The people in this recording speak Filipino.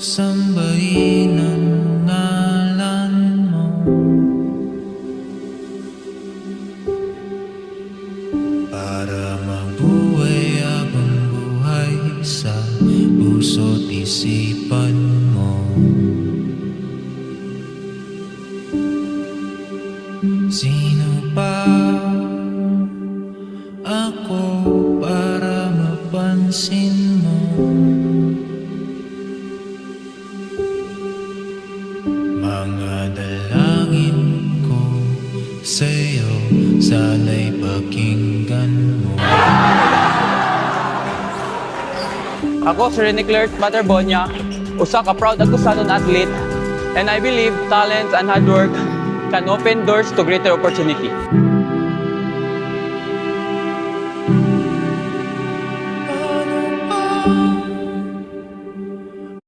Sambahin ang ngalan mo. Para mabuhay habang buhay sa puso't isipan mo. Sino pa ako para mapansin mo? Mga dalangin ko sa'yo, sana'y pakinggan mo. Ako si Rene Claire Materbonia, usa ka proud Agusanon athlete, and I believe talent and hard work can open doors to greater opportunity.